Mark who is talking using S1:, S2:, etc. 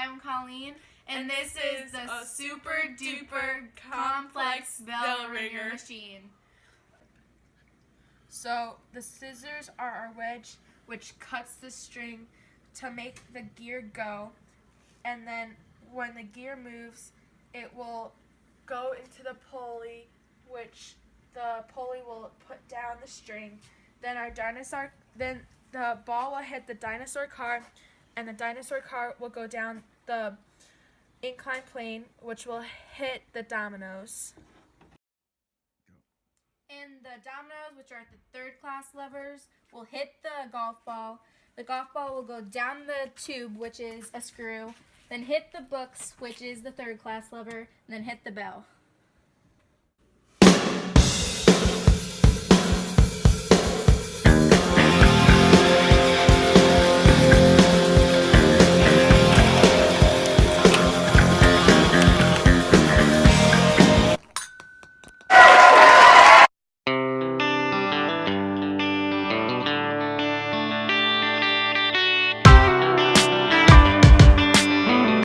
S1: I'm Colleen, and this is the super duper complex bell ringer machine.
S2: So the scissors are our wedge, which cuts the string to make the gear go, and then when the gear moves, it will go into the pulley, which the pulley will put down the string. Then the ball will hit the dinosaur car, and the dinosaur car will go down the inclined plane, which will hit the dominoes.
S1: And the dominoes, which are the third class levers, will hit the golf ball. The golf ball will go down the tube, which is a screw, then hit the books, which is the third class lever, and then hit the bell.